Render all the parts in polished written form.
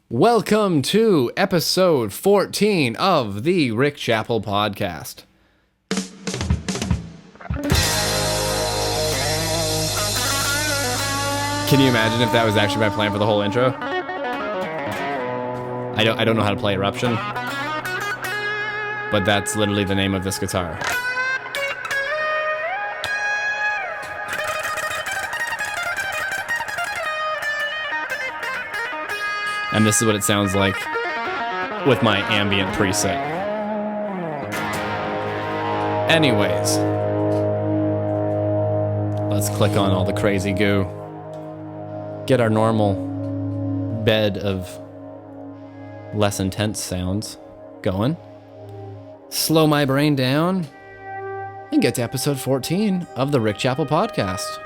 Welcome to episode 14 of the Rick Chappell podcast. Can you imagine if that was actually my plan for the whole intro? I don't know how to play Eruption, but that's literally the name of this guitar. And this is what it sounds like with my ambient preset. Anyways, let's click on all the crazy goo. Get our normal bed of less intense sounds going. Slow my brain down and get to episode 14 of the Rick Chappell podcast.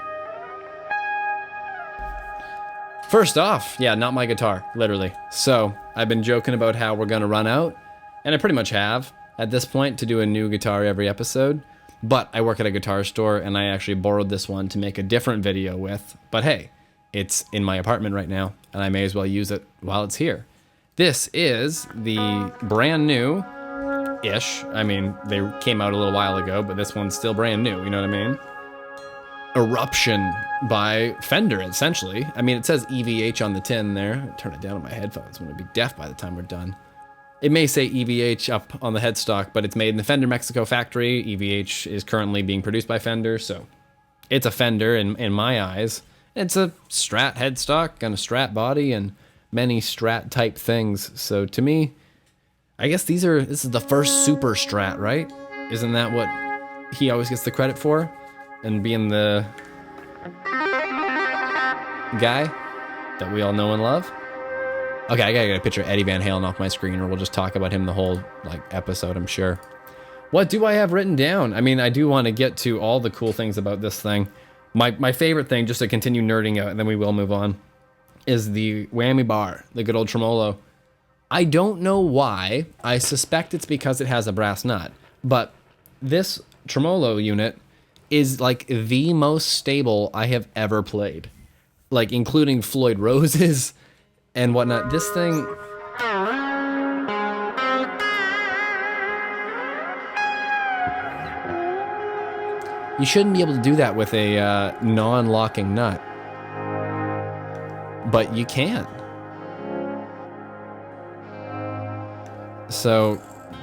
First off, yeah, not my guitar, literally. So, I've been joking about how we're gonna run out, and I pretty much have, at this point, to do a new guitar every episode. But I work at a guitar store, and I actually borrowed this one to make a different video with. But hey, it's in my apartment right now, and I may as well use it while it's here. This is the brand new-ish, I mean, they came out a little while ago, but this one's still brand new, you know what I mean? Eruption by Fender, essentially. I mean, it says EVH on the tin there. Turn it down on my headphones. I'm going to be deaf by the time we're done. It may say EVH up on the headstock, but it's made in the Fender Mexico factory. EVH is currently being produced by Fender, so it's a Fender in my eyes. It's a Strat headstock and a Strat body and many Strat type things. So to me, I guess this is the first super Strat, right? Isn't that what he always gets the credit for? And being the guy that we all know and love. Okay, I gotta get a picture of Eddie Van Halen off my screen, or we'll just talk about him the whole episode, I'm sure. What do I have written down? I mean, I do want to get to all the cool things about this thing. My favorite thing, just to continue nerding out, and then we will move on, is the whammy bar, the good old tremolo. I don't know why. I suspect it's because it has a brass nut, but this tremolo unit is like the most stable I have ever played. Like, including Floyd Rose's and whatnot. This thing... You shouldn't be able to do that with a non-locking nut. But you can. So,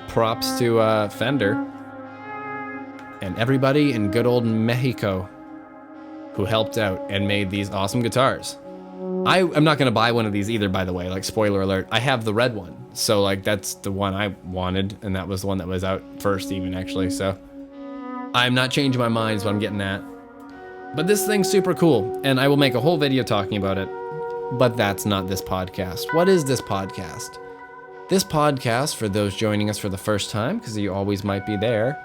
props to Fender. And everybody in good old Mexico who helped out and made these awesome guitars. I'm not going to buy one of these either, by the way, spoiler alert. I have the red one, so that's the one I wanted, and that was the one that was out first even, actually, so I'm not changing my mind is what I'm getting at. But this thing's super cool, and I will make a whole video talking about it, but that's not this podcast. What is this podcast? This podcast, for those joining us for the first time, because you always might be there,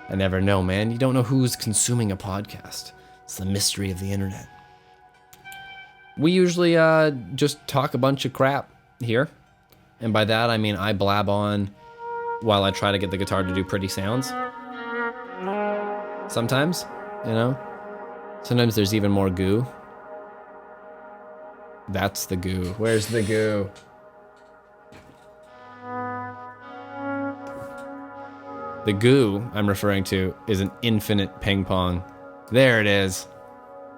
I never know, man. You don't know who's consuming a podcast. It's the mystery of the internet. We usually just talk a bunch of crap here. And by that, I mean I blab on while I try to get the guitar to do pretty sounds. Sometimes, Sometimes there's even more goo. That's the goo. Where's the goo? The goo I'm referring to is an infinite ping pong. There it is.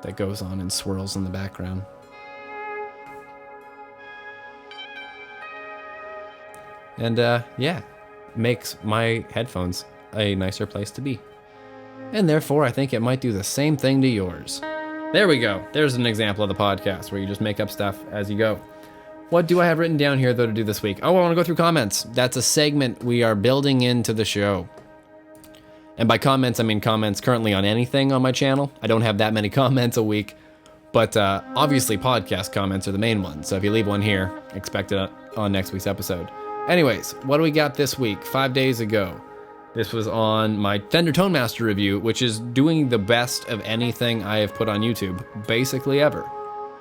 That goes on and swirls in the background. And yeah, makes my headphones a nicer place to be. And therefore, I think it might do the same thing to yours. There we go. There's an example of the podcast where you just make up stuff as you go. What do I have written down here, though, to do this week? Oh, I want to go through comments. That's a segment we are building into the show. And by comments, I mean comments currently on anything on my channel. I don't have that many comments a week, but obviously podcast comments are the main ones. So if you leave one here, expect it on next week's episode. Anyways, what do we got this week? 5 days ago. This was on my Fender Tone Master review, which is doing the best of anything I have put on YouTube, basically ever.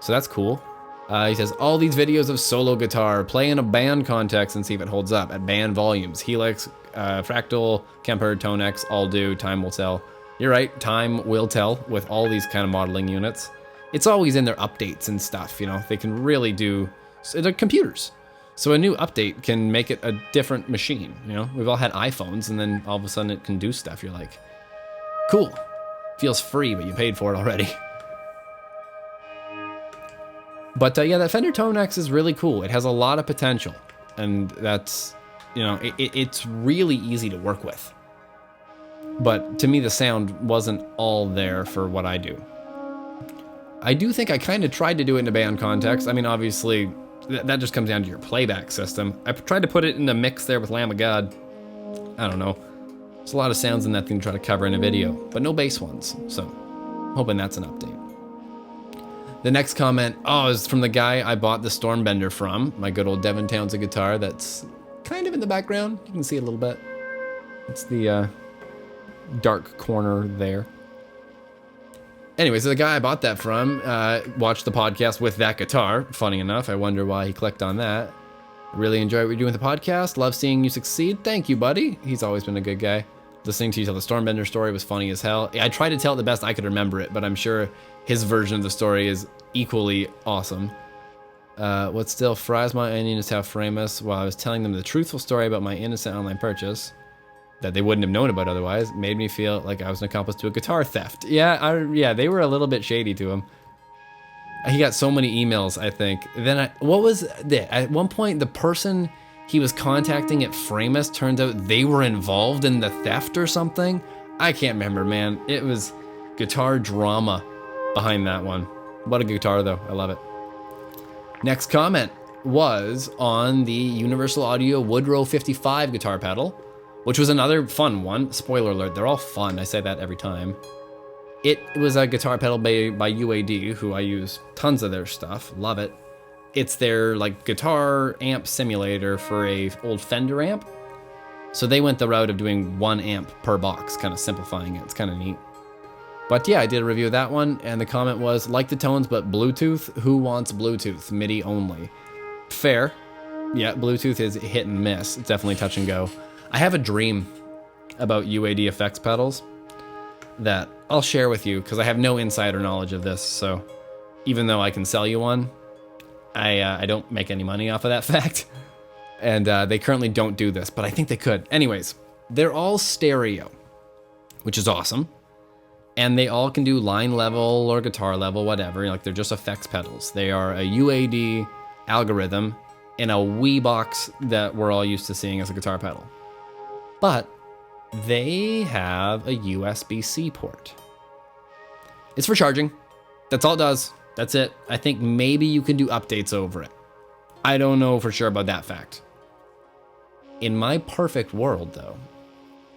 So that's cool. He says, all these videos of solo guitar, play in a band context and see if it holds up at band volumes. Helix, Fractal, Kemper, Tonex, all do, time will tell. You're right, time will tell with all these kind of modeling units. It's always in their updates and stuff, they can really do They're computers. So a new update can make it a different machine. You know, we've all had iPhones, and then all of a sudden it can do stuff. You're like, cool. Feels free, but you paid for it already. But yeah, that Fender Tone X is really cool. It has a lot of potential, and that's, you know, it's really easy to work with. But to me, the sound wasn't all there for what I do. I do think I kind of tried to do it in a band context. I mean, obviously, that just comes down to your playback system. I tried to put it in a mix there with Lamb of God. I don't know. There's a lot of sounds in that thing to try to cover in a video, but no bass ones. So, hoping that's an update. The next comment, is from the guy I bought the Stormbender from, my good old Devin Townsend guitar that's kind of in the background. You can see it a little bit. It's the dark corner there. Anyway, so the guy I bought that from watched the podcast with that guitar. Funny enough, I wonder why he clicked on that. Really enjoy what you're doing with the podcast. Love seeing you succeed. Thank you, buddy. He's always been a good guy. Listening to you tell the Stormbender story was funny as hell. I tried to tell it the best I could remember it, but I'm sure his version of the story is equally awesome. What still fries my onion is how Framus, while I was telling them the truthful story about my innocent online purchase that they wouldn't have known about otherwise, made me feel like I was an accomplice to a guitar theft. Yeah, they were a little bit shady to him. He got so many emails, I think. Then at one point, the person he was contacting at Framus, turns out they were involved in the theft or something. I can't remember, man. It was guitar drama behind that one. What a guitar, though. I love it. Next comment was on the Universal Audio Woodrow 55 guitar pedal, which was another fun one. Spoiler alert, they're all fun. I say that every time. It was a guitar pedal by UAD, who I use tons of their stuff. Love it. It's their like guitar amp simulator for a old Fender amp. So they went the route of doing 1 amp per box, kind of simplifying it. It's kind of neat. But yeah, I did a review of that one, and the comment was, like the tones, but Bluetooth? Who wants Bluetooth? MIDI only. Fair. Yeah, Bluetooth is hit and miss. It's definitely touch and go. I have a dream about UAD effects pedals that I'll share with you, because I have no insider knowledge of this, so even though I can sell you one, I don't make any money off of that fact. And they currently don't do this, but I think they could. Anyways, they're all stereo, which is awesome. And they all can do line level or guitar level, whatever. Like, they're just effects pedals. They are a UAD algorithm in a wee box that we're all used to seeing as a guitar pedal. But they have a USB-C port. It's for charging. That's all it does. That's it. I think maybe you can do updates over it. I don't know for sure about that fact. In my perfect world, though,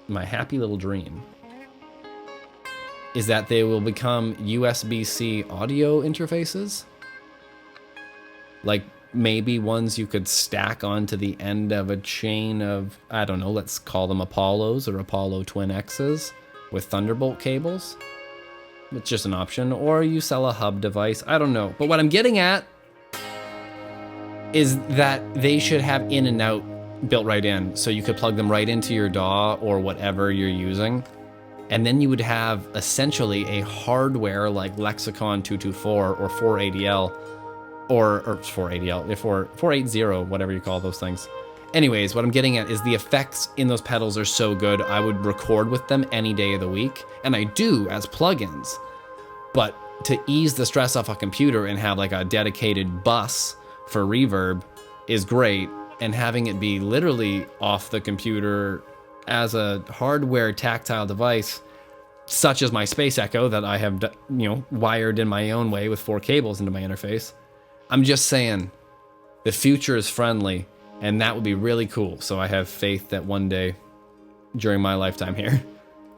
my happy little dream is that they will become USB-C audio interfaces. Like, maybe ones you could stack onto the end of a chain of, I don't know, let's call them Apollos or Apollo Twin X's with Thunderbolt cables. It's just an option. Or you sell a hub device. I don't know. But what I'm getting at is that they should have in and out built right in. So you could plug them right into your DAW or whatever you're using. And then you would have essentially a hardware like Lexicon 224 or 480L or 480L, if 480, whatever you call those things. Anyways, what I'm getting at is the effects in those pedals are so good, I would record with them any day of the week. And I do as plugins. But to ease the stress off a computer and have like a dedicated bus for reverb is great. And having it be literally off the computer as a hardware tactile device, such as my Space Echo that I have, wired in my own way with 4 cables into my interface. I'm just saying, the future is friendly, and that would be really cool. So I have faith that one day, during my lifetime here,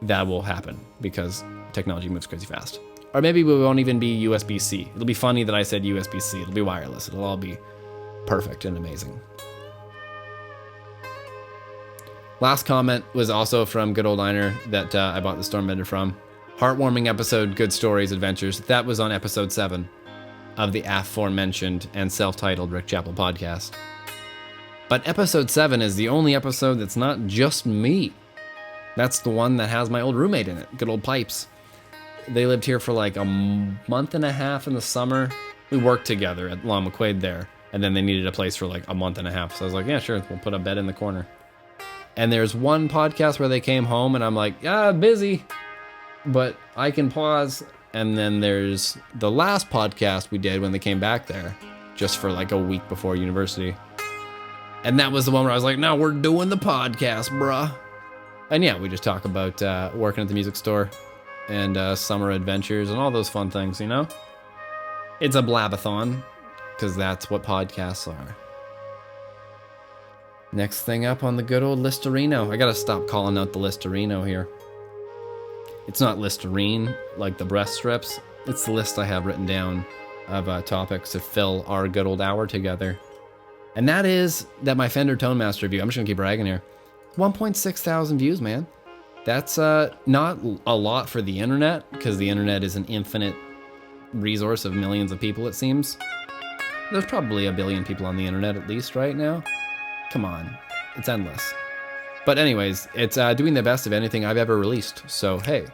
that will happen, because technology moves crazy fast. Or maybe we won't even be USB-C. It'll be funny that I said USB-C. It'll be wireless. It'll all be perfect and amazing. Last comment was also from good old Einer that I bought the Stormbender from. Heartwarming episode, good stories, adventures. That was on episode 7 of the aforementioned and self-titled Rick Chappell podcast. But episode 7 is the only episode that's not just me. That's the one that has my old roommate in it, good old Pipes. They lived here for like a month and a half in the summer. We worked together at Long McQuaid there. And then they needed a place for like a month and a half. So I was like, yeah, sure, we'll put a bed in the corner. And there's one podcast where they came home and I'm like, busy, but I can pause. And then there's the last podcast we did when they came back there, just for like a week before university. And that was the one where I was like, no, we're doing the podcast, bruh. And yeah, we just talk about working at the music store and summer adventures and all those fun things, you know? It's a blabathon, because that's what podcasts are. Next thing up on the good old Listerino. I gotta stop calling out the Listerino here. It's not Listerine, like the breast strips. It's the list I have written down of topics to fill our good old hour together. And that is that my Fender Tone Master review, I'm just gonna keep bragging here, 1.6 thousand views, man. That's not a lot for the internet, because the internet is an infinite resource of millions of people, it seems. There's probably a billion people on the internet at least right now. Come on, it's endless. But anyways, it's doing the best of anything I've ever released. So hey,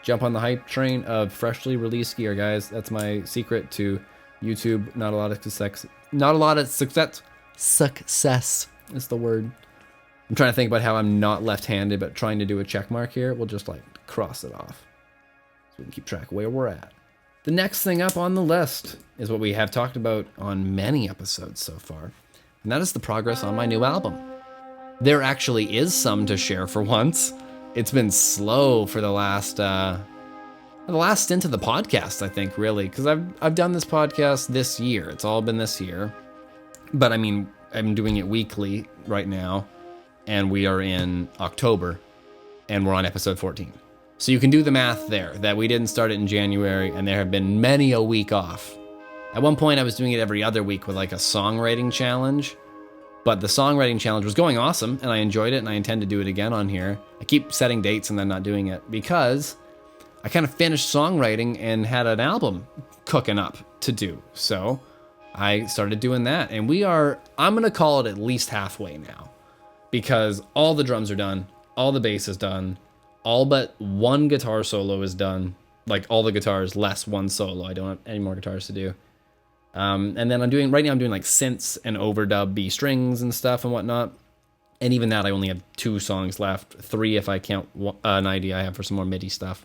jump on the hype train of freshly released gear, guys. That's my secret to YouTube. Not a lot of success. Not a lot of success. Success is the word. I'm trying to think about how I'm not left-handed, but trying to do a check mark here. We'll just like cross it off so we can keep track of where we're at. The next thing up on the list is what we have talked about on many episodes so far, and that is the progress on my new album. There actually is some to share for once. It's been slow for the last stint of the podcast, I think, really, because I've done this podcast this year. It's all been this year, but I mean, I'm doing it weekly right now, and we are in October, and we're on episode 14. So you can do the math there, that we didn't start it in January, and there have been many a week off. At one point, I was doing it every other week with like a songwriting challenge, but the songwriting challenge was going awesome, and I enjoyed it, and I intend to do it again on here. I keep setting dates and then not doing it, because I kind of finished songwriting and had an album cooking up to do. So I started doing that, and I'm gonna call it at least halfway now, because all the drums are done, all the bass is done, all but one guitar solo is done, like all the guitars less one solo. I don't have any more guitars to do. And then right now I'm doing like synths and overdub B strings and stuff and whatnot. And even that, I only have 2 songs left, 3 if I count an idea I have for some more MIDI stuff.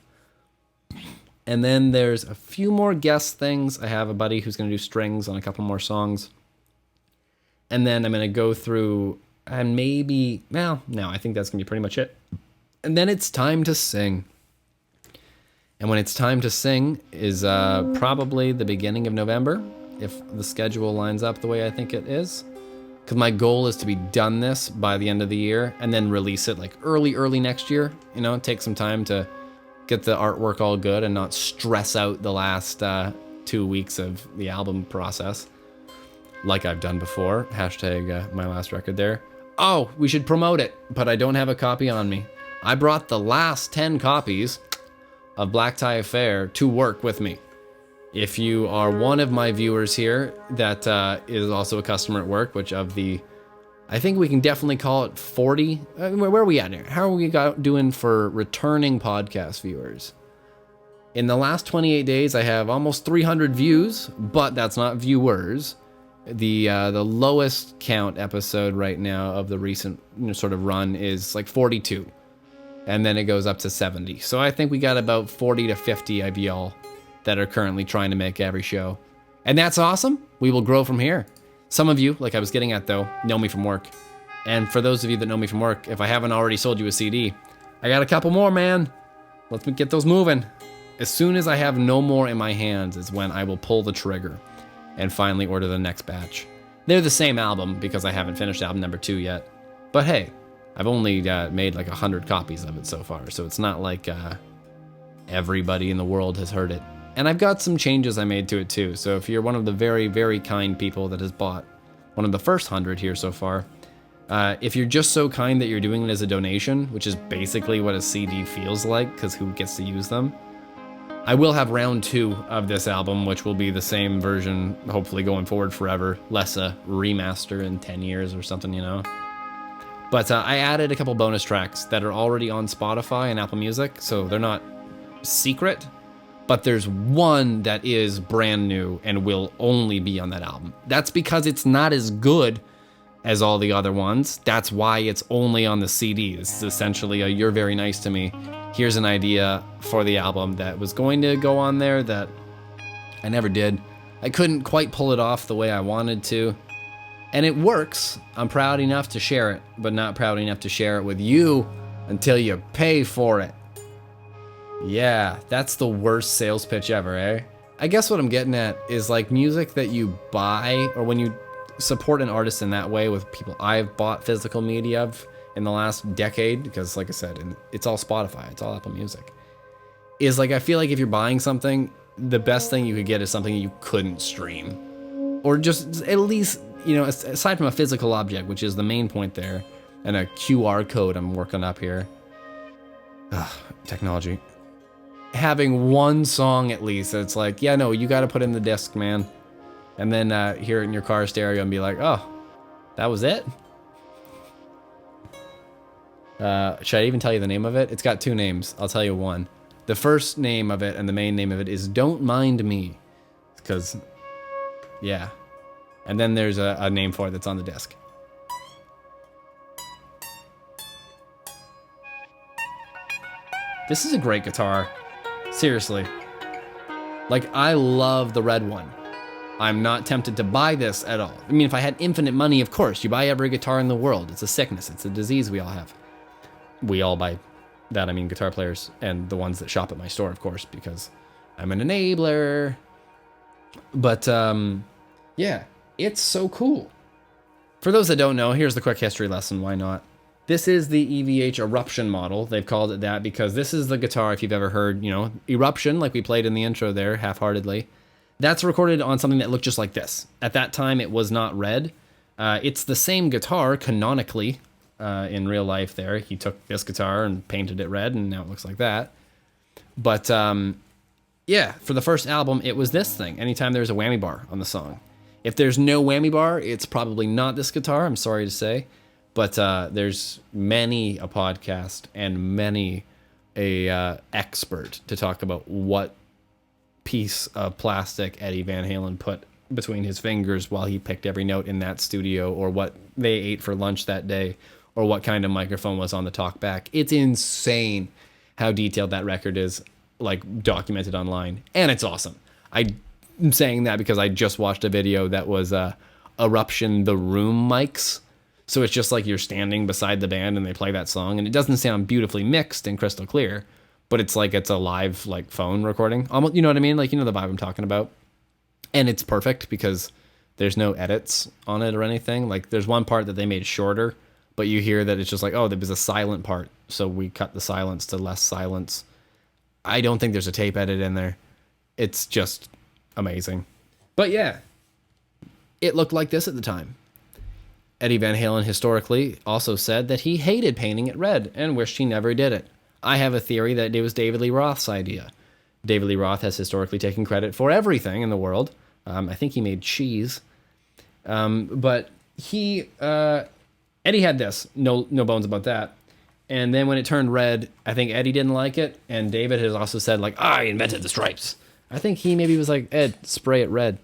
And then there's a few more guest things. I have a buddy who's going to do strings on a couple more songs. And then I'm going to go through and maybe, no, I think that's going to be pretty much it. And then it's time to sing. And when it's time to sing is probably the beginning of November, if the schedule lines up the way I think it is. Because my goal is to be done this by the end of the year and then release it like early next year. You know, take some time to get the artwork all good and not stress out the last 2 weeks of the album process, like I've done before. Hashtag my last record there. Oh, we should promote it, but I don't have a copy on me. I brought the last 10 copies of Black Tie Affair to work with me. If you are one of my viewers here that is also a customer at work, which of the, I think we can definitely call it 40. Where are we at here? How are we doing for returning podcast viewers? In the last 28 days, I have almost 300 views, but that's not viewers. The lowest count episode right now of the recent sort of run is like 42. And then it goes up to 70. So I think we got about 40 to 50 of y'all that are currently trying to make every show. And that's awesome. We will grow from here. Some of you, like I was getting at though, know me from work. And for those of you that know me from work, if I haven't already sold you a CD, I got a couple more, man. Let's get those moving. As soon as I have no more in my hands is when I will pull the trigger and finally order the next batch. They're the same album because I haven't finished album number 2 yet. But hey, I've only made like 100 copies of it so far, so it's not like everybody in the world has heard it. And I've got some changes I made to it too, so if you're one of the very, very kind people that has bought one of the first 100 here so far, if you're just so kind that you're doing it as a donation, which is basically what a CD feels like, because who gets to use them, I will have round 2 of this album, which will be the same version, hopefully going forward forever, less a remaster in 10 years or something, you know? But I added a couple bonus tracks that are already on Spotify and Apple Music, so they're not secret, but there's one that is brand new and will only be on that album. That's because it's not as good as all the other ones. That's why it's only on the CD. This is essentially a "you're very nice to me. Here's an idea for the album" that was going to go on there that I never did. I couldn't quite pull it off the way I wanted to. And it works. I'm proud enough to share it, but not proud enough to share it with you until you pay for it. Yeah, that's the worst sales pitch ever, eh? I guess what I'm getting at is like music that you buy, or when you support an artist in that way with people I've bought physical media of in the last decade, because like I said, it's all Spotify, it's all Apple Music, is like I feel like if you're buying something, the best thing you could get is something you couldn't stream. Or just at least, you know, aside from a physical object, which is the main point there, and a QR code I'm working up here. Ugh, technology. Having one song at least that's like, yeah, no, you got to put in the disc, man. And then hear it in your car stereo and be like, oh, that was it? Should I even tell you the name of it? It's got two names. I'll tell you one. The first name of it and the main name of it is Don't Mind Me. Because, yeah. And then there's a name for it that's on the disc. This is a great guitar. Seriously. Like, I love the red one. I'm not tempted to buy this at all. I mean, if I had infinite money, of course, you buy every guitar in the world. It's a sickness. It's a disease we all have. We all buy that, I mean, guitar players and the ones that shop at my store, of course, because I'm an enabler. But, yeah, it's so cool. For those that don't know, here's the quick history lesson. Why not? This is the EVH Eruption model. They've called it that because this is the guitar, if you've ever heard, you know, Eruption, like we played in the intro there, half-heartedly. That's recorded on something that looked just like this. At that time, it was not red. It's the same guitar, canonically, in real life there. He took this guitar and painted it red, and now it looks like that. But, yeah, for the first album, it was this thing. Anytime there's a whammy bar on the song. If there's no whammy bar, it's probably not this guitar, I'm sorry to say. But there's many a podcast and many a expert to talk about what piece of plastic Eddie Van Halen put between his fingers while he picked every note in that studio, or what they ate for lunch that day, or what kind of microphone was on the talkback. It's insane how detailed that record is, like, documented online. And it's awesome. I'm saying that because I just watched a video that was Eruption the Room mics. So it's just like you're standing beside the band and they play that song, and it doesn't sound beautifully mixed and crystal clear, but it's like it's a live, like, phone recording. Almost, you know what I mean? Like, you know the vibe I'm talking about. And it's perfect because there's no edits on it or anything. Like, there's one part that they made shorter, but you hear that it's just like, oh, there was a silent part, so we cut the silence to less silence. I don't think there's a tape edit in there. It's just amazing. But yeah, it looked like this at the time. Eddie Van Halen historically also said that he hated painting it red and wished he never did it. I have a theory that it was David Lee Roth's idea. David Lee Roth has historically taken credit for everything in the world. I think he made cheese. But Eddie had this, no bones about that. And then when it turned red, I think Eddie didn't like it. And David has also said, like, I invented the stripes. I think he maybe was like, Ed, spray it red.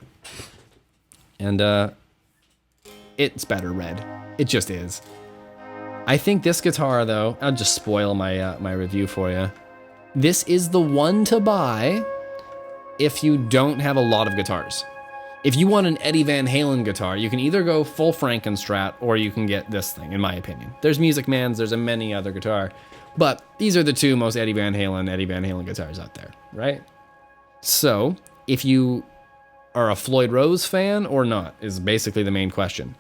And it's better red. It just is. I think this guitar, though, I'll just spoil my my review for you. This is the one to buy if you don't have a lot of guitars. If you want an Eddie Van Halen guitar, you can either go full Frankenstrat or you can get this thing, in my opinion. There's Music Man's, there's a many other guitar, but these are the two most Eddie Van Halen guitars out there, right? So, if you are a Floyd Rose fan or not, is basically the main question.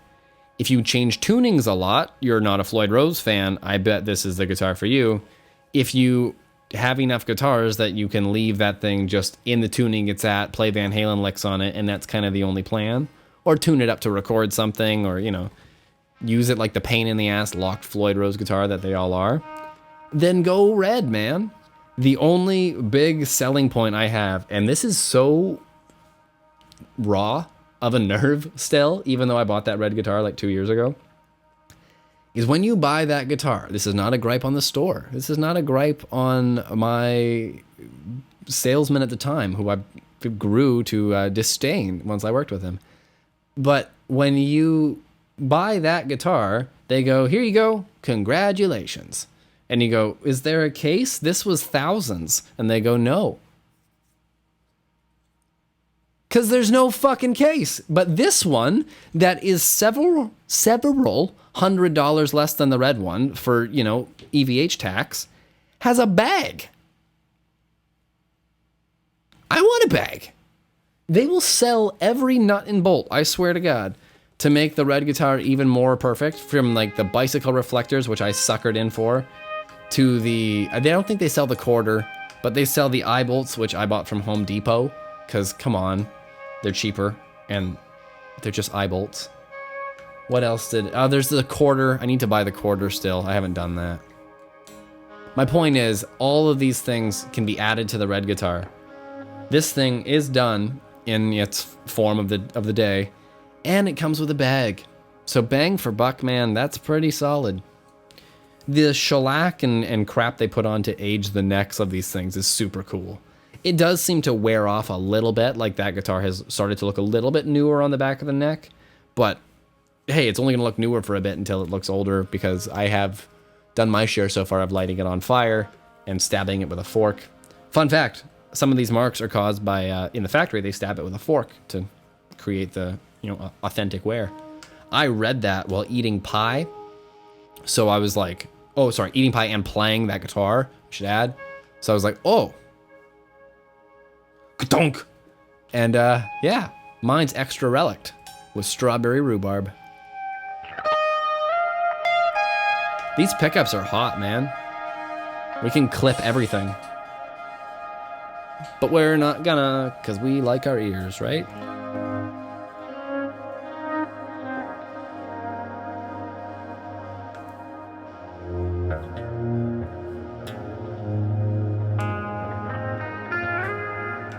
If you change tunings a lot, you're not a Floyd Rose fan, I bet this is the guitar for you. If you have enough guitars that you can leave that thing just in the tuning it's at, play Van Halen licks on it, and that's kind of the only plan, or tune it up to record something, or, you know, use it like the pain in the ass locked Floyd Rose guitar that they all are, then go red, man. The only big selling point I have, and this is so raw of a nerve still, even though I bought that red guitar like 2 years ago, is when you buy that guitar, this is not a gripe on the store. This is not a gripe on my salesman at the time who I grew to disdain once I worked with him. But when you buy that guitar, they go, here you go, congratulations. And you go, is there a case? This was thousands. And they go, no. Because there's no fucking case. But this one that is several $100 less than the red one for, EVH tax has a bag. I want a bag. They will sell every nut and bolt, I swear to God, to make the red guitar even more perfect, from like the bicycle reflectors, which I suckered in for, to they don't think they sell the quarter, but they sell the eye bolts, which I bought from Home Depot, because come on, they're cheaper, and they're just eye bolts. What else there's the quarter. I need to buy the quarter still. I haven't done that. My point is, all of these things can be added to the red guitar. This thing is done in its form of the day, and it comes with a bag. So bang for buck, man, that's pretty solid. The shellac and crap they put on to age the necks of these things is super cool. It does seem to wear off a little bit, like that guitar has started to look a little bit newer on the back of the neck, but hey, it's only going to look newer for a bit until it looks older, because I have done my share so far of lighting it on fire and stabbing it with a fork. Fun fact, some of these marks are caused by, in the factory, they stab it with a fork to create the, authentic wear. I read that while eating pie. So I was like, eating pie and playing that guitar, I should add. So I was like, oh, ka-donk. And yeah, mine's extra relict with strawberry rhubarb. These pickups are hot, man. We can clip everything. But we're not gonna, because we like our ears, right?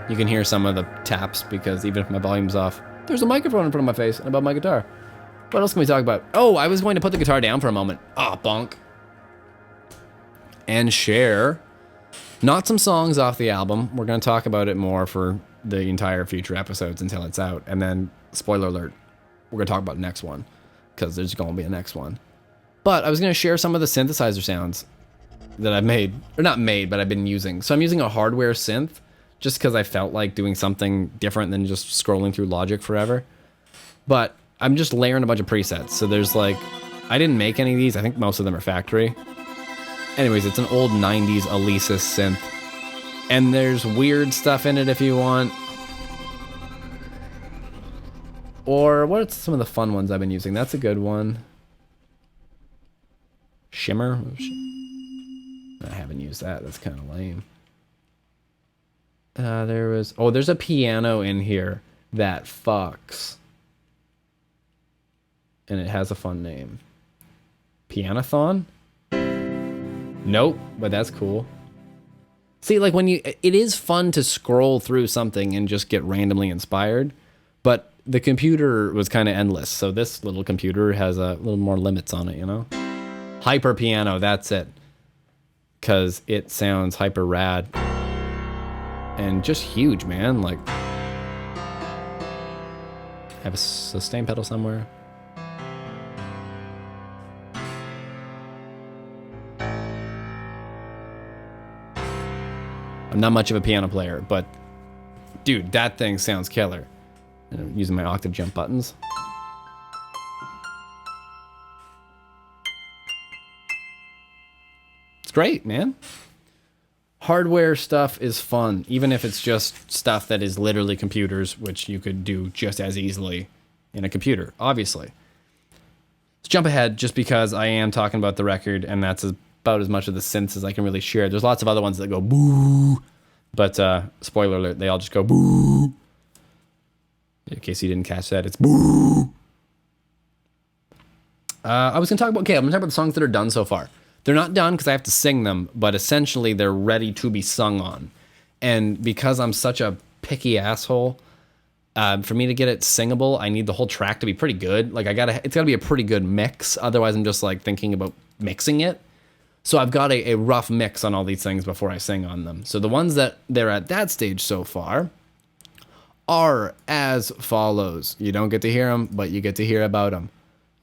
You can hear some of the taps, because even if my volume's off, there's a microphone in front of my face and above my guitar. What else can we talk about? Oh, I was going to put the guitar down for a moment. Bonk. And share not some songs off the album. We're going to talk about it more for the entire future episodes until it's out. And then, spoiler alert, we're going to talk about the next one, because there's going to be a next one. But I was going to share some of the synthesizer sounds that I've made. Or not made, but I've been using. So I'm using a hardware synth, just because I felt like doing something different than just scrolling through Logic forever. But I'm just layering a bunch of presets. So there's like, I didn't make any of these. I think most of them are factory. Anyways, it's an old 90s Alesis synth. And there's weird stuff in it if you want. Or what's some of the fun ones I've been using? That's a good one. Shimmer. I haven't used that. That's kind of lame. There's a piano in here that fucks. And it has a fun name. Pianothon? Nope, but that's cool. See, like it is fun to scroll through something and just get randomly inspired, but the computer was kind of endless. So this little computer has a little more limits on it, Hyper piano, that's it. Because it sounds hyper rad. And just huge, man. Like, have a sustain pedal somewhere. I'm not much of a piano player, but dude, that thing sounds killer. And I'm using my octave jump buttons. It's great, man. Hardware stuff is fun, even if it's just stuff that is literally computers, which you could do just as easily in a computer, obviously. Let's jump ahead, just because I am talking about the record, and that's about as much of the synths as I can really share. There's lots of other ones that go boo, but spoiler alert, they all just go boo. In case you didn't catch that, it's boo. I'm going to talk about the songs that are done so far. They're not done because I have to sing them, but essentially they're ready to be sung on. And because I'm such a picky asshole, for me to get it singable, I need the whole track to be pretty good. Like it's gotta be a pretty good mix. Otherwise I'm just like thinking about mixing it. So I've got a rough mix on all these things before I sing on them. So the ones that they're at that stage so far are as follows. You don't get to hear them, but you get to hear about them.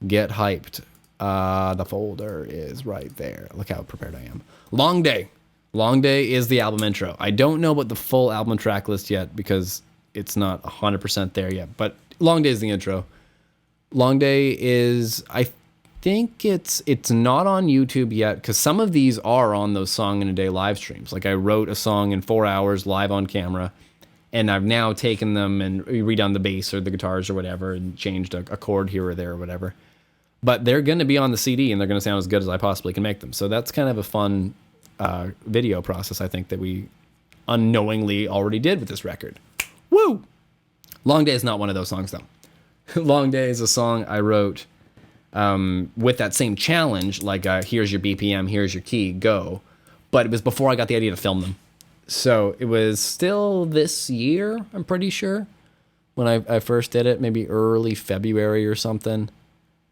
Get hyped. The folder is right there. Look how prepared I am. Long Day. Long Day is the album intro. I don't know about the full album track list yet because it's not 100% there yet, but Long Day is the intro. Long Day is, I think it's not on YouTube yet because some of these are on those Song in a Day live streams. Like I wrote a song in 4 hours live on camera, and I've now taken them and redone the bass or the guitars or whatever and changed a chord here or there or whatever. But they're going to be on the CD and they're going to sound as good as I possibly can make them. So that's kind of a fun video process, I think, that we unknowingly already did with this record. Woo! Long Day is not one of those songs, though. Long Day is a song I wrote with that same challenge, like here's your BPM, here's your key, go. But it was before I got the idea to film them. So it was still this year, I'm pretty sure, when I first did it, maybe early February or something.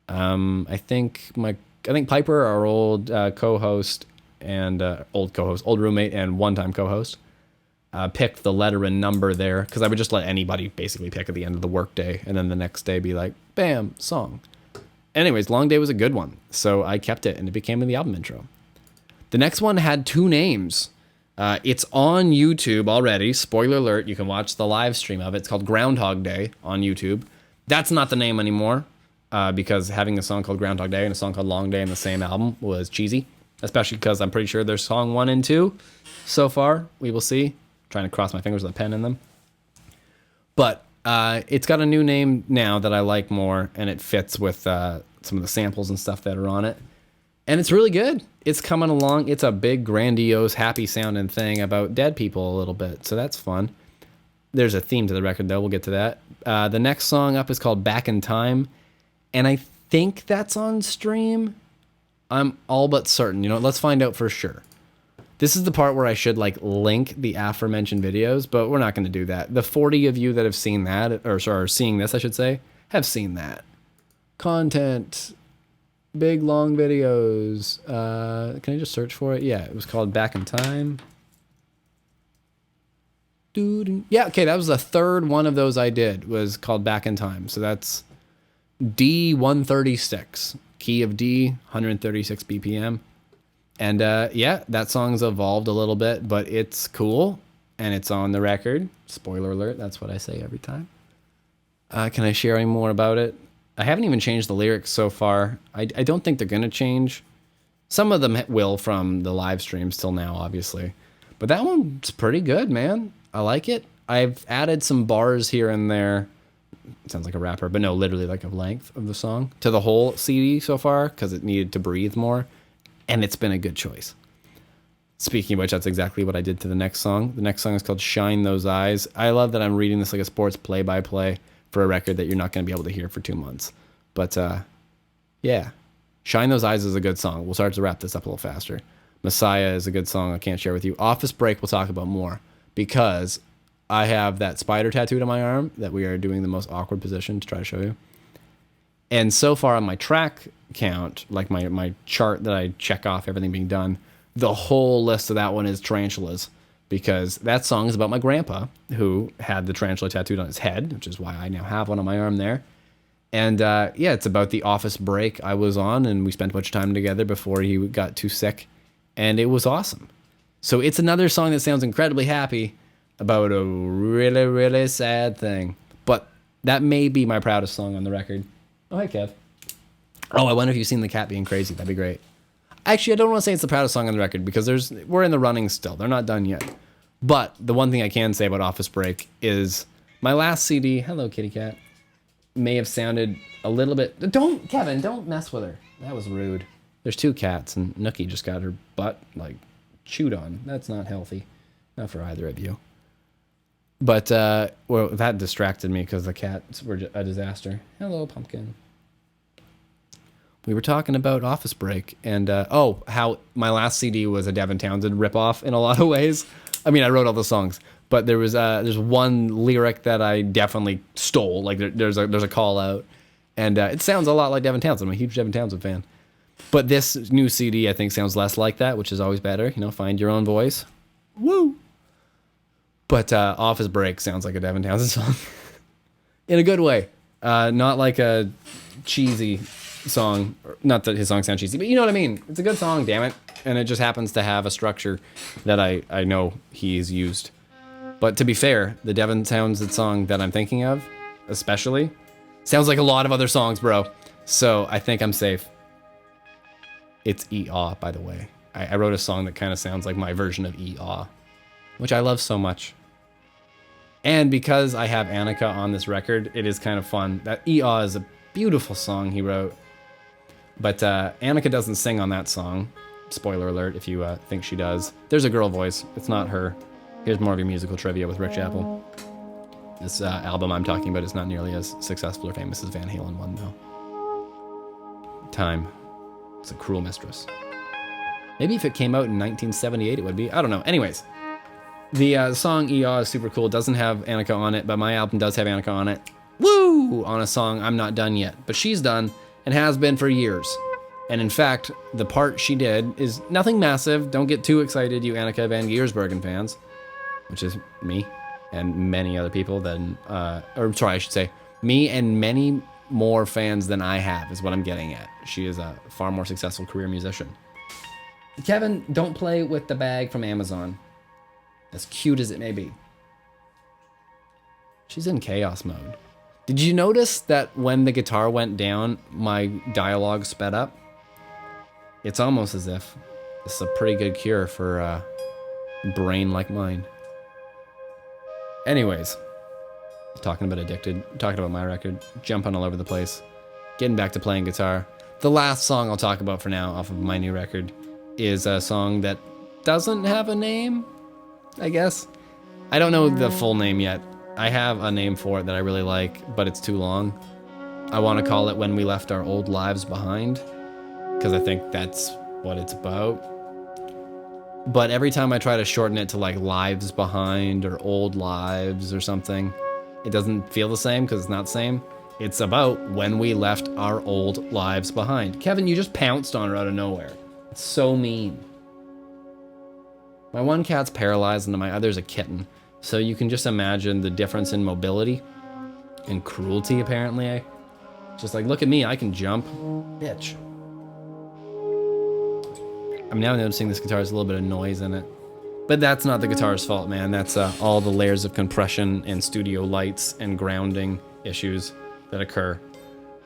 I think Piper, our old co-host and old roommate and one-time co-host, picked the letter and number there because I would just let anybody basically pick at the end of the workday, and then the next day be like, bam, song. Anyways, Long Day was a good one, so I kept it and it became the album intro. The next one had 2 names. It's on YouTube already. Spoiler alert, you can watch the live stream of it. It's called Groundhog Day on YouTube. That's not the name anymore. Because having a song called Groundhog Day and a song called Long Day in the same album was cheesy, especially because I'm pretty sure there's song 1 and 2 so far. We will see. I'm trying to cross my fingers with a pen in them. But it's got a new name now that I like more, and it fits with some of the samples and stuff that are on it. And it's really good. It's coming along. It's a big, grandiose, happy-sounding thing about dead people a little bit, so that's fun. There's a theme to the record, though. We'll get to that. The next song up is called Back in Time. And I think that's on stream. I'm all but certain. You know, let's find out for sure. This is the part where I should link the aforementioned videos, but we're not going to do that. The 40 of you that have seen that, or sorry, seeing this, I should say, have seen that. Content, big long videos. Can I just search for it? Yeah, it was called Back in Time. Yeah, okay, that was the third one of those I did, was called Back in Time. So that's D136, key of D, 136 BPM. And yeah, that song's evolved a little bit, but it's cool, and it's on the record. Spoiler alert, that's what I say every time. Can I share any more about it? I haven't even changed the lyrics so far. I don't think they're going to change. Some of them will from the live streams till now, obviously. But that one's pretty good, man. I like it. I've added some bars here and there. Sounds like a rapper, but no, literally like a length of the song to the whole CD so far because it needed to breathe more, and it's been a good choice. Speaking of which, that's exactly what I did to the next song. The next song is called Shine Those Eyes. I love that I'm reading this like a sports play-by-play for a record that you're not going to be able to hear for 2 months. But yeah, Shine Those Eyes is a good song. We'll start to wrap this up a little faster. Messiah is a good song I can't share with you. Office Break we'll talk about more because I have that spider tattooed on my arm that we are doing the most awkward position to try to show you. And so far on my track count, like my chart that I check off everything being done, the whole list of that one is tarantulas because that song is about my grandpa who had the tarantula tattooed on his head, which is why I now have one on my arm there. And yeah, it's about the office break I was on, and we spent a bunch of time together before he got too sick, and it was awesome. So it's another song that sounds incredibly happy about a really, really sad thing. But that may be my proudest song on the record. Oh, hi, Kev. Oh, I wonder if you've seen the cat being crazy. That'd be great. Actually, I don't want to say it's the proudest song on the record because we're in the running still. They're not done yet. But the one thing I can say about Office Break is my last CD, hello, kitty cat, may have sounded a little bit... Kevin, don't mess with her. That was rude. There's 2 cats, and Nookie just got her butt, chewed on. That's not healthy. Not for either of you. But, well, that distracted me because the cats were a disaster. Hello, Pumpkin. We were talking about Office Break, and, how my last CD was a Devin Townsend ripoff in a lot of ways. I mean, I wrote all the songs, but there's one lyric that I definitely stole. There's a call out, and it sounds a lot like Devin Townsend. I'm a huge Devin Townsend fan. But this new CD, I think, sounds less like that, which is always better. You know, find your own voice. Woo! But Office Break sounds like a Devin Townsend song. In a good way. Not like a cheesy song. Not that his songs sound cheesy, but you know what I mean. It's a good song, damn it. And it just happens to have a structure that I know he's used. But to be fair, the Devin Townsend song that I'm thinking of, especially, sounds like a lot of other songs, bro. So I think I'm safe. It's E-Aw, by the way. I wrote a song that kind of sounds like my version of E-Aw, which I love so much. And because I have Annika on this record, it is kind of fun. That E-Aw is a beautiful song he wrote. But Annika doesn't sing on that song. Spoiler alert if you think she does. There's a girl voice. It's not her. Here's more of your musical trivia with Rick Chappell. This album I'm talking about is not nearly as successful or famous as Van Halen one, though. Time. It's a cruel mistress. Maybe if it came out in 1978, it would be. I don't know. Anyways, the song E.A. is super cool. It doesn't have Annika on it, but my album does have Annika on it. Woo! On a song I'm not done yet. But she's done and has been for years. And in fact, the part she did is nothing massive. Don't get too excited, you Annika van Giersbergen fans. Which is me and many other people than... or sorry, I should say, me and many more fans than I have is what I'm getting at. She is a far more successful career musician. Kevin, don't play with the bag from Amazon. As cute as it may be. She's in chaos mode. Did you notice that when the guitar went down, my dialogue sped up? It's almost as if this is a pretty good cure for a brain like mine. Anyways, talking about Addicted, talking about my record, jumping all over the place, getting back to playing guitar. The last song I'll talk about for now off of my new record is a song that doesn't have a name, I guess. I don't know the full name yet. I have a name for it that I really like, but it's too long. I want to call it When We Left Our Old Lives Behind, because I think that's what it's about. But every time I try to shorten it to like Lives Behind or Old Lives or something, it doesn't feel the same because it's not the same. It's about when we left our old lives behind. Kevin, you just pounced on her out of nowhere. It's so mean. My one cat's paralyzed and my other's a kitten. So you can just imagine the difference in mobility and cruelty, apparently. Just like, look at me, I can jump. Bitch. I'm now noticing this guitar has a little bit of noise in it. But that's not the guitar's fault, man. That's all the layers of compression and studio lights and grounding issues that occur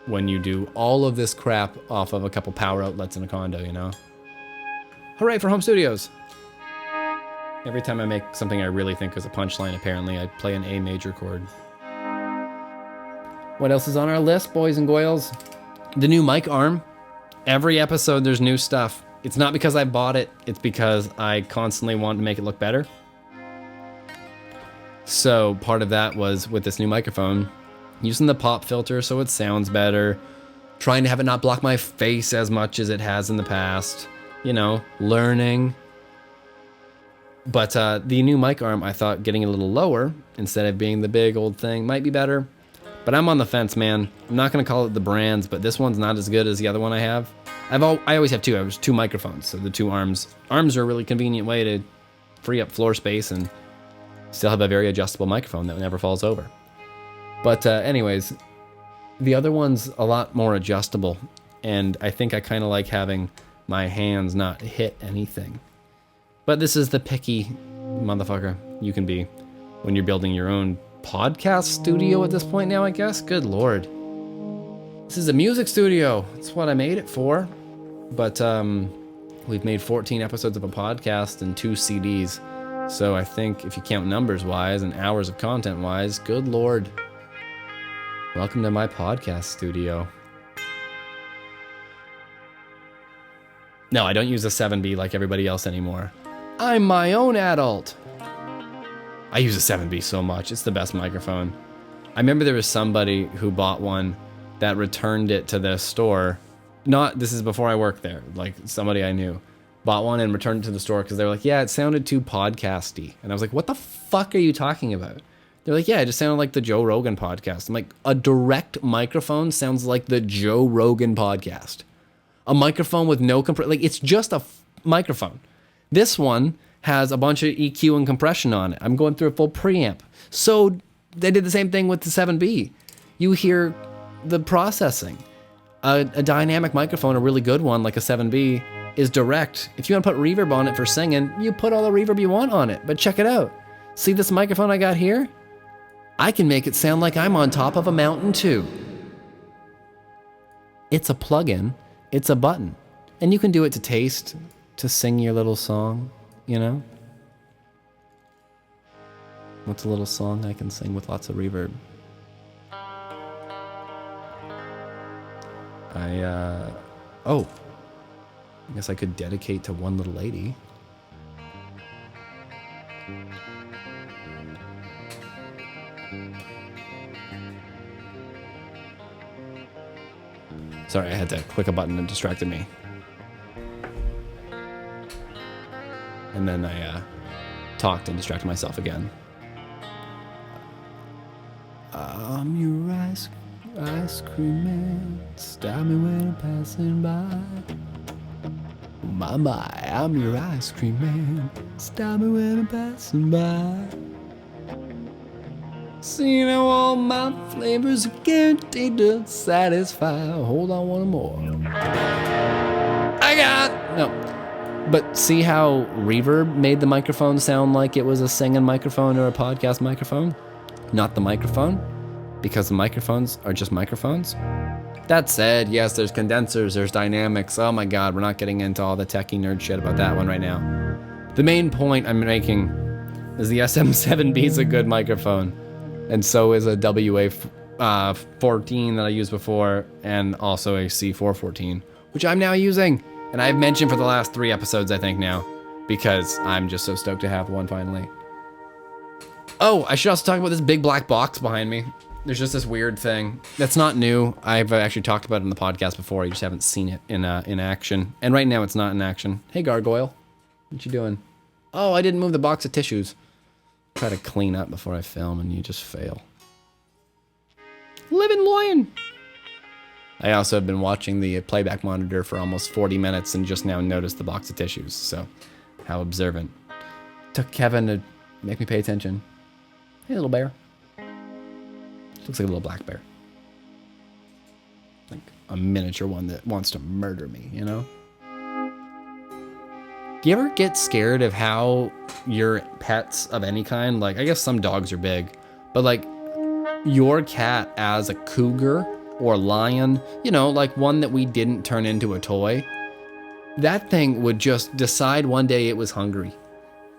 when you do all of this crap off of a couple power outlets in a condo, you know? Hooray for home studios! Every time I make something I really think is a punchline, apparently, I play an A major chord. What else is on our list, boys and goyles? The new mic arm. Every episode, there's new stuff. It's not because I bought it, it's because I constantly want to make it look better. So part of that was with this new microphone, using the pop filter so it sounds better, trying to have it not block my face as much as it has in the past, you know, learning. But the new mic arm, I thought getting a little lower instead of being the big old thing might be better. But I'm on the fence, man. I'm not going to call it the brands, but this one's not as good as the other one I have. I always have two. I have two microphones, so the two arms. Arms are a really convenient way to free up floor space and still have a very adjustable microphone that never falls over. But anyways, the other one's a lot more adjustable, and I think I kind of like having my hands not hit anything. But this is the picky motherfucker you can be when you're building your own podcast studio at this point now, I guess. Good lord. This is a music studio. That's what I made it for. But we've made 14 episodes of a podcast and 2 CDs. So I think if you count numbers-wise and hours of content-wise, good lord. Welcome to my podcast studio. No, I don't use a 7B like everybody else anymore. I'm my own adult. I use a 7B so much. It's the best microphone. I remember there was somebody who bought one that returned it to the store. This is before I worked there. Like, somebody I knew bought one and returned it to the store because they were like, yeah, it sounded too podcasty. And I was like, what the fuck are you talking about? They're like, yeah, it just sounded like the Joe Rogan podcast. I'm like, a direct microphone sounds like the Joe Rogan podcast. A microphone with no like it's just a microphone. This one has a bunch of EQ and compression on it. I'm going through a full preamp. So they did the same thing with the 7B. You hear the processing. A dynamic microphone, a really good one like a 7B, is direct. If you want to put reverb on it for singing, you put all the reverb you want on it. But check it out. See this microphone I got here? I can make it sound like I'm on top of a mountain too. It's a plug-in. It's a button. And you can do it to taste, to sing your little song, you know? What's a little song I can sing with lots of reverb? I guess I could dedicate to one little lady. Sorry, I had to click a button and distracted me. And then I talked and distracted myself again. I'm your ice cream man. Stop me when I'm passing by. My, I'm your ice cream man. Stop me when I'm passing by. See now all my flavors are guaranteed to satisfy. Hold on one more. But see how reverb made the microphone sound like it was a singing microphone or a podcast microphone? Not the microphone? Because the microphones are just microphones? That said, yes, there's condensers, there's dynamics. Oh my God, we're not getting into all the techie nerd shit about that one right now. The main point I'm making is the SM7B is a good microphone. And so is a WA14 that I used before, and also a C414, which I'm now using. And I've mentioned for the last 3 episodes, I think now, because I'm just so stoked to have one finally. Oh, I should also talk about this big black box behind me. There's just this weird thing that's not new. I've actually talked about it in the podcast before. You just haven't seen it in action. And right now it's not in action. Hey, Gargoyle. What you doing? Oh, I didn't move the box of tissues. Try to clean up before I film and you just fail. Living loin. I also have been watching the playback monitor for almost 40 minutes and just now noticed the box of tissues. So, how observant. Took Kevin to make me pay attention. Hey, little bear. Looks like a little black bear. Like a miniature one that wants to murder me, you know? Do you ever get scared of how your pets of any kind, like I guess some dogs are big, but like your cat as a cougar or lion, you know, like one that we didn't turn into a toy, that thing would just decide one day it was hungry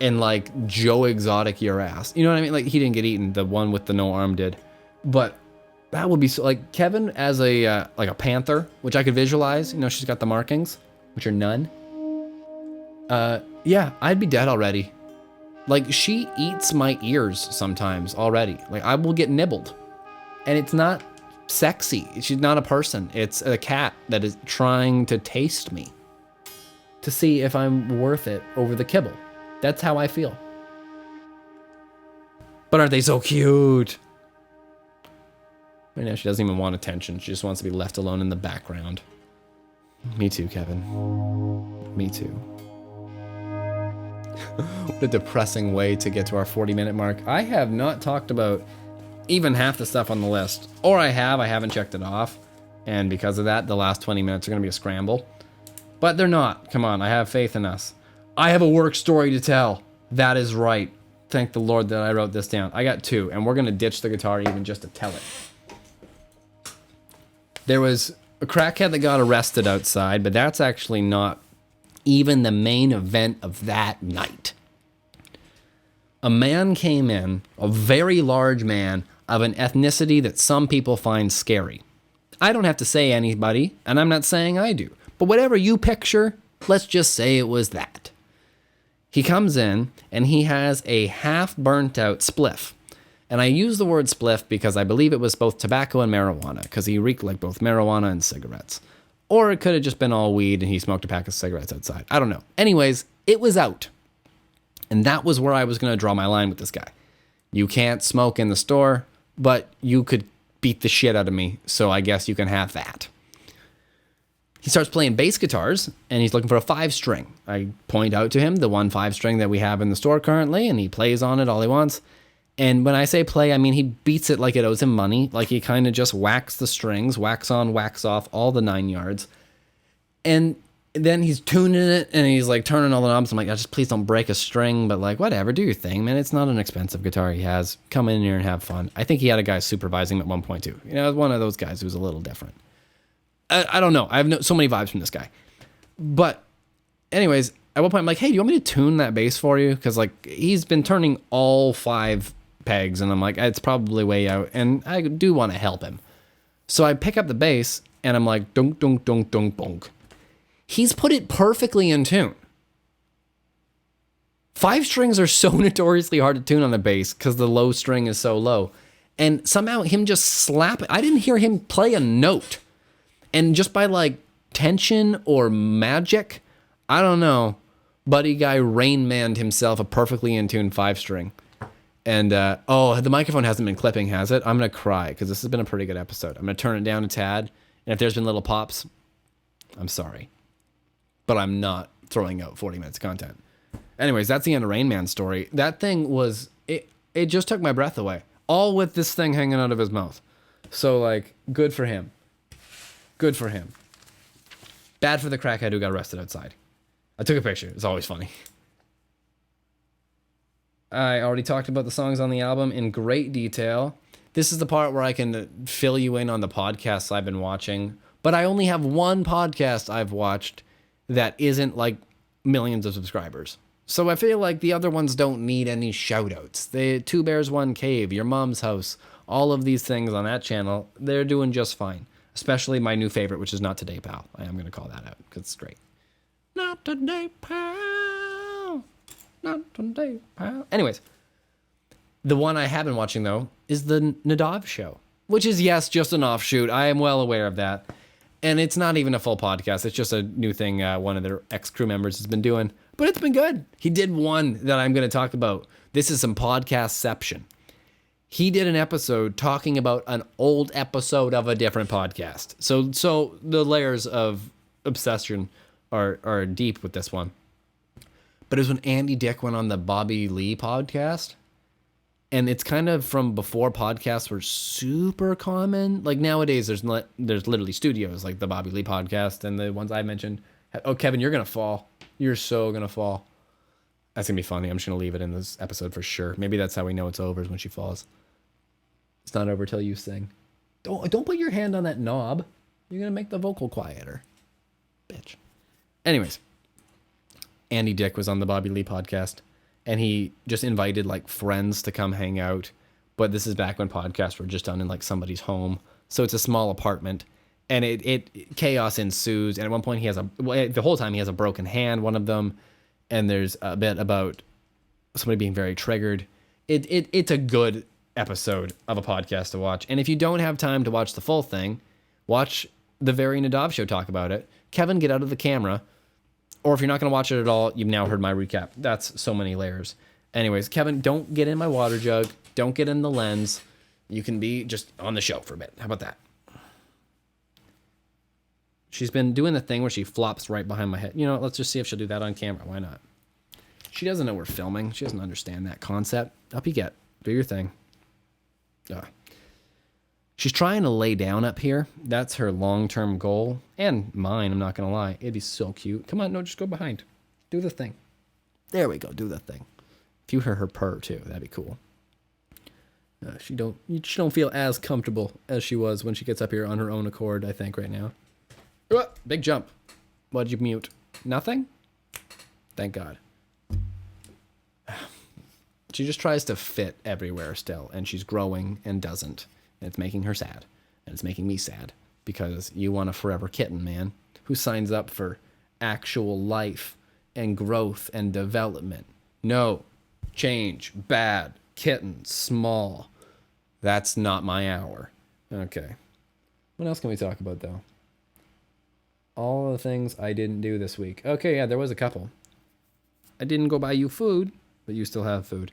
and like Joe Exotic your ass. You know what I mean? Like he didn't get eaten, the one with the no arm did. But that would be so, like Kevin as a like a panther, which I could visualize, you know, she's got the markings, which are none. Yeah, I'd be dead already. Like, she eats my ears sometimes already. Like, I will get nibbled. And it's not sexy. She's not a person. It's a cat that is trying to taste me to see if I'm worth it over the kibble. That's how I feel. But aren't they so cute? Right now, she doesn't even want attention. She just wants to be left alone in the background. Me too, Kevin. Me too. What a depressing way to get to our 40-minute mark. I have not talked about even half the stuff on the list. Or I haven't checked it off. And because of that, the last 20 minutes are going to be a scramble. But they're not. Come on, I have faith in us. I have a work story to tell. That is right. Thank the Lord that I wrote this down. I got 2, and we're going to ditch the guitar even just to tell it. There was a crackhead that got arrested outside, but that's actually not even the main event of that night. A man came in, a very large man of an ethnicity that some people find scary. I don't have to say anybody, and I'm not saying I do, but whatever you picture, let's just say it was that. He comes in, and he has a half burnt out spliff. And I use the word spliff because I believe it was both tobacco and marijuana, because he reeked like both marijuana and cigarettes. Or it could have just been all weed and he smoked a pack of cigarettes outside. I don't know. Anyways, it was out. And that was where I was going to draw my line with this guy. You can't smoke in the store, but you could beat the shit out of me, so I guess you can have that. he starts playing bass guitars, and he's looking for a 5-string. I point out to him the one 5-string that we have in the store currently, and he plays on it all he wants. And when I say play, I mean he beats it like it owes him money. Like he kind of just whacks the strings, wax on, wax off, all the 9 yards. And then he's tuning it, and he's like turning all the knobs. I'm like, just please don't break a string, but like whatever, do your thing, man. It's not an expensive guitar he has. Come in here and have fun. I think he had a guy supervising him at one point too. You know, one of those guys who's a little different. I don't know. I have so many vibes from this guy. But anyways, at one point I'm like, hey, do you want me to tune that bass for you? Because like he's been turning all 5 pegs, and I'm like, it's probably way out, and I do want to help him. So I pick up the bass, and I'm like, dunk, dunk, dunk, dunk, dunk. He's put it perfectly in tune. 5 strings are so notoriously hard to tune on the bass because the low string is so low. And somehow him just slap it. I didn't hear him play a note. And just by like tension or magic, I don't know, buddy guy Rain Manned himself a perfectly in tune 5-string. And, the microphone hasn't been clipping, has it? I'm going to cry because this has been a pretty good episode. I'm going to turn it down a tad. And if there's been little pops, I'm sorry. But I'm not throwing out 40 minutes of content. Anyways, that's the end of Rain Man's story. That thing was, it just took my breath away. All with this thing hanging out of his mouth. So, like, good for him. Good for him. Bad for the crackhead who got arrested outside. I took a picture. It's always funny. I already talked about the songs on the album in great detail. This is the part where I can fill you in on the podcasts I've been watching. But I only have one podcast I've watched that isn't like millions of subscribers. So I feel like the other ones don't need any shout-outs. The Two Bears, One Cave, Your Mom's House, all of these things on that channel, they're doing just fine. Especially my new favorite, which is Not Today, Pal. I am going to call that out because it's great. Not today, pal. Not today, pal. Anyways, the one I have been watching, though, is the Nadav Show, which is, yes, just an offshoot. I am well aware of that. And it's not even a full podcast. It's just a new thing one of their ex-crew members has been doing. But it's been good. He did one that I'm going to talk about. This is some podcastception. He did an episode talking about an old episode of a different podcast. So the layers of obsession are deep with this one. But it was when Andy Dick went on the Bobby Lee podcast. And it's kind of from before podcasts were super common. Like nowadays, there's literally studios like the Bobby Lee podcast and the ones I mentioned. Oh, Kevin, you're going to fall. You're so going to fall. That's going to be funny. I'm just going to leave it in this episode for sure. Maybe that's how we know it's over is when she falls. It's not over till you sing. Don't put your hand on that knob. You're going to make the vocal quieter. Bitch. Anyways, Andy Dick was on the Bobby Lee podcast. And he just invited like friends to come hang out. But this is back when podcasts were just done in like somebody's home. So it's a small apartment. And it chaos ensues. And at one point the whole time he has a broken hand, one of them. And there's a bit about somebody being very triggered. It's a good episode of a podcast to watch. And if you don't have time to watch the full thing, watch the very Nadav Show talk about it. Kevin, get out of the camera. Or if you're not going to watch it at all, you've now heard my recap. That's so many layers. Anyways, Kevin, don't get in my water jug. Don't get in the lens. You can be just on the show for a bit. How about that? She's been doing the thing where she flops right behind my head. You know, let's just see if she'll do that on camera. Why not? She doesn't know we're filming. She doesn't understand that concept. Up you get. Do your thing. She's trying to lay down up here. That's her long-term goal. And mine, I'm not going to lie. It'd be so cute. Come on, no, just go behind. Do the thing. There we go. Do the thing. If you heard her purr, too, that'd be cool. She don't feel as comfortable as she was when she gets up here on her own accord, I think, right now. Big jump. What'd you mute? Nothing? Thank God. She just tries to fit everywhere still, and she's growing and doesn't. And it's making her sad. And it's making me sad. Because you want a forever kitten, man. Who signs up for actual life and growth and development. No. Change. Bad. Kitten. Small. That's not my hour. Okay. What else can we talk about, though? All the things I didn't do this week. Okay, yeah, there was a couple. I didn't go buy you food, but you still have food.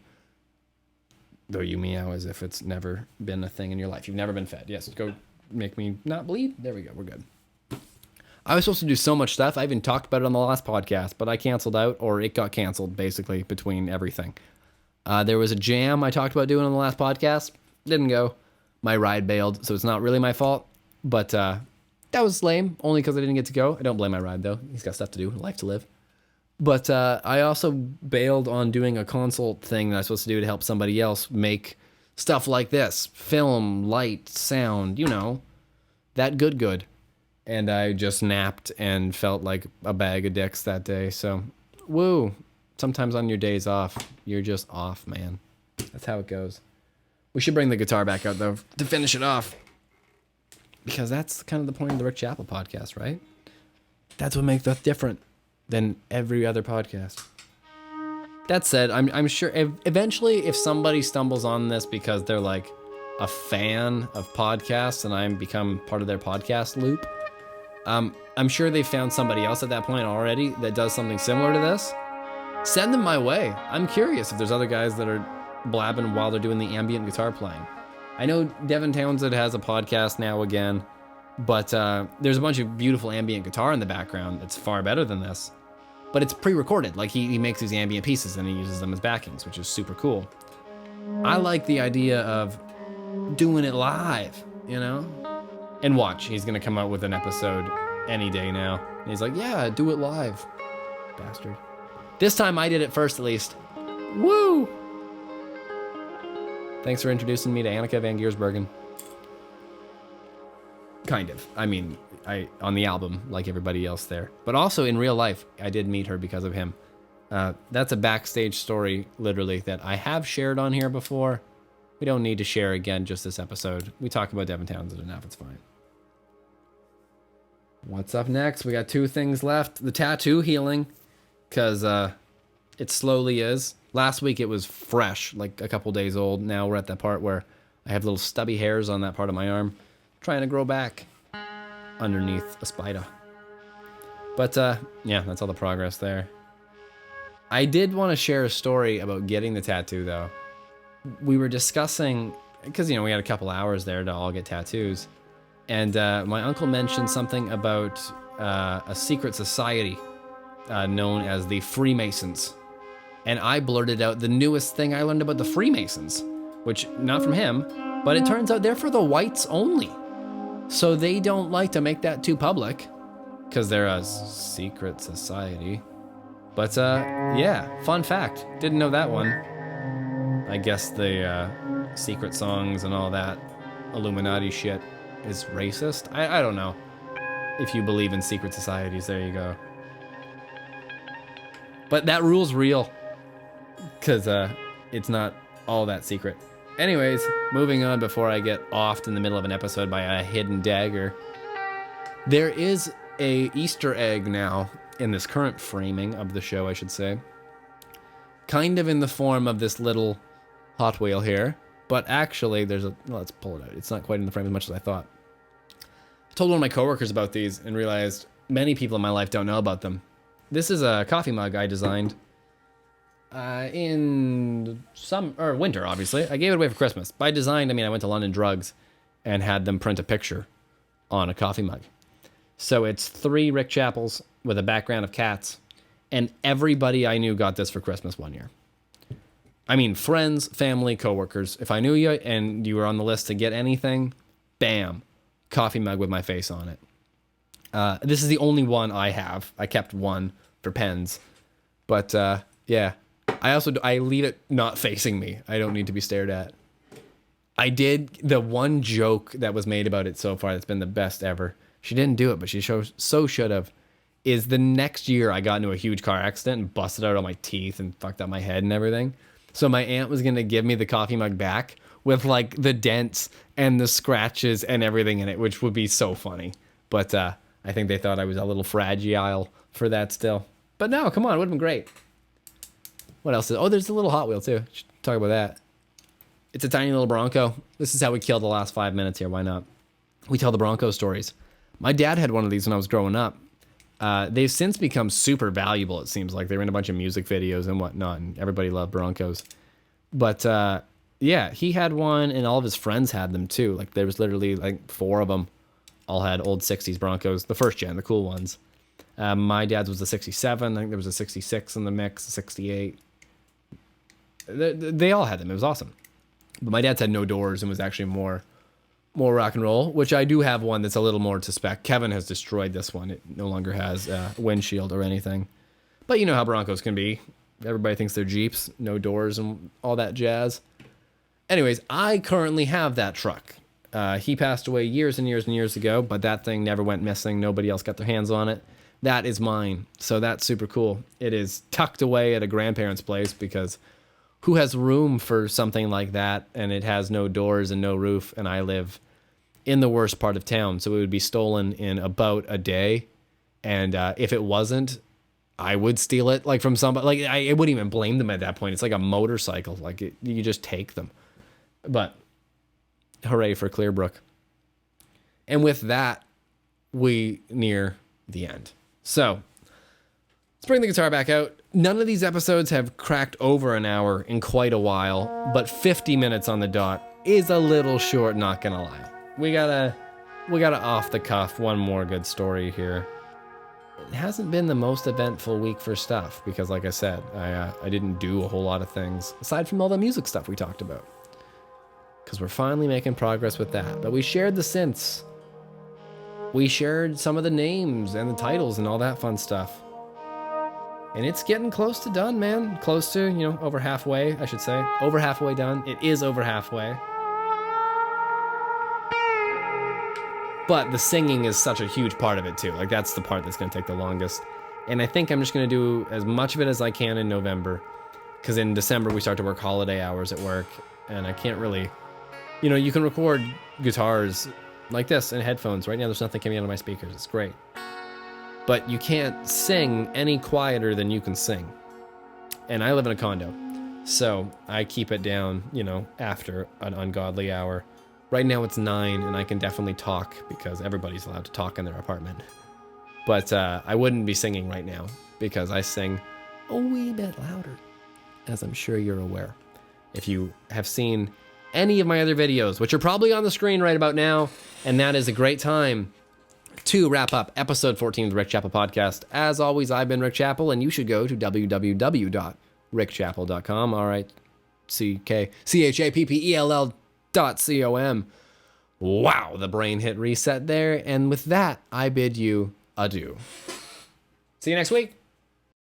Though you meow as if it's never been a thing in your life. You've never been fed. Yes, go make me not bleed. There we go. We're good. I was supposed to do so much stuff. I even talked about it on the last podcast, but I canceled out, or it got canceled basically between everything. There was a jam I talked about doing on the last podcast. Didn't go. My ride bailed, so it's not really my fault. But that was lame, only because I didn't get to go. I don't blame my ride, though. He's got stuff to do, life to live. But I also bailed on doing a consult thing that I was supposed to do to help somebody else make stuff like this. Film, light, sound, you know. That good. And I just napped and felt like a bag of dicks that day. So, woo. Sometimes on your days off, you're just off, man. That's how it goes. We should bring the guitar back out, though, to finish it off. Because that's kind of the point of the Rick Chappell podcast, right? That's what makes us different than every other podcast. That said, I'm sure eventually if somebody stumbles on this because they're like a fan of podcasts and I'm become part of their podcast loop, I'm sure they found somebody else at that point already that does something similar to this. Send them my way. I'm curious if there's other guys that are blabbing while they're doing the ambient guitar playing. I know Devin Townsend has a podcast now again, but there's a bunch of beautiful ambient guitar in the background. It's far better than this, but it's pre-recorded. Like he makes these ambient pieces and he uses them as backings, which is super cool. I like the idea of doing it live, you know? And watch, he's gonna come out with an episode any day now. And he's like, yeah, do it live, bastard. This time I did it first, at least. Woo! Thanks for introducing me to Annika van Giersbergen. Kind of. I mean, on the album, like everybody else there. But also in real life, I did meet her because of him. That's a backstage story, literally, that I have shared on here before. We don't need to share again just this episode. We talk about Devin Townsend enough, it's fine. What's up next? We got 2 things left. The tattoo healing, because it slowly is. Last week it was fresh, like a couple days old. Now we're at that part where I have little stubby hairs on that part of my arm, trying to grow back underneath a spider. But yeah, that's all the progress there. I did want to share a story about getting the tattoo, though. We were discussing, because, you know, we had a couple hours there to all get tattoos. And my uncle mentioned something about a secret society known as the Freemasons. And I blurted out the newest thing I learned about the Freemasons, which, not from him, but it turns out they're for the whites only. So they don't like to make that too public, because they're a secret society. But yeah, fun fact. Didn't know that one. I guess the secret songs and all that Illuminati shit is racist. I don't know. If you believe in secret societies, there you go. But that rule's real, because it's not all that secret. Anyways, moving on before I get offed in the middle of an episode by a hidden dagger. There is a Easter egg now in this current framing of the show, I should say. Kind of in the form of this little Hot Wheel here, but actually there's a, let's pull it out. It's not quite in the frame as much as I thought. I told one of my coworkers about these and realized many people in my life don't know about them. This is a coffee mug I designed in winter, obviously. I gave it away for Christmas. By designed, I mean I went to London Drugs and had them print a picture on a coffee mug. So it's 3 Rick Chappells with a background of cats, and everybody I knew got this for Christmas one year. I mean, friends, family, coworkers. If I knew you and you were on the list to get anything, bam, coffee mug with my face on it. This is the only one I have. I kept one for pens, but yeah. I leave it not facing me. I don't need to be stared at. I did the one joke that was made about it so far that's been the best ever. She didn't do it, but she so should have. Is the next year I got into a huge car accident and busted out all my teeth and fucked up my head and everything. So my aunt was going to give me the coffee mug back with like the dents and the scratches and everything in it, which would be so funny. But I think they thought I was a little fragile for that still. But no, come on, it would have been great. What else is, oh, there's a little Hot Wheel too. Should talk about that. It's a tiny little Bronco. This is how we kill the last 5 minutes here. Why not? We tell the Bronco stories. My dad had one of these when I was growing up. They've since become super valuable, it seems like. They were in a bunch of music videos and whatnot, and everybody loved Broncos. But yeah, he had one, and all of his friends had them too. Like there was literally like 4 of them all had old 60s Broncos, the first gen, the cool ones. My dad's was a 67. I think there was a 66 in the mix, a 68. They all had them. It was awesome. But my dad's had no doors and was actually more rock and roll, which I do have one that's a little more to spec. Kevin has destroyed this one. It no longer has a windshield or anything. But you know how Broncos can be. Everybody thinks they're Jeeps, no doors and all that jazz. Anyways, I currently have that truck. He passed away years and years and years ago, but that thing never went missing. Nobody else got their hands on it. That is mine. So that's super cool. It is tucked away at a grandparent's place because who has room for something like that? And it has no doors and no roof. And I live in the worst part of town. So it would be stolen in about a day. And if it wasn't, I would steal it like from somebody. Like I wouldn't even blame them at that point. It's like a motorcycle. Like you just take them. But hooray for Clearbrook. And with that, we near the end. So let's bring the guitar back out. None of these episodes have cracked over an hour in quite a while, but 50 minutes on the dot is a little short, not gonna lie. We gotta off the cuff one more good story here. It hasn't been the most eventful week for stuff because, like I said, I didn't do a whole lot of things aside from all the music stuff we talked about. Because we're finally making progress with that. But we shared the synths. We shared some of the names and the titles and all that fun stuff. And it's getting close to done, man. Close to, over halfway, I should say. Over halfway done. It is over halfway. But the singing is such a huge part of it, too. Like, that's the part that's going to take the longest. And I think I'm just going to do as much of it as I can in November. Because in December, we start to work holiday hours at work. And I can't really... you can record guitars like this in headphones. Right now, there's nothing coming out of my speakers. It's great. But you can't sing any quieter than you can sing. And I live in a condo. So I keep it down, after an ungodly hour. Right now it's 9, and I can definitely talk because everybody's allowed to talk in their apartment. But I wouldn't be singing right now because I sing a wee bit louder, as I'm sure you're aware. If you have seen any of my other videos, which are probably on the screen right about now, and that is a great time to wrap up episode 14 of the Rick Chappell podcast. As always, I've been Rick Chappell, and you should go to www.rickchappell.com. All right, CHAPPELL.com. Wow, the brain hit reset there. And with that, I bid you adieu. See you next week.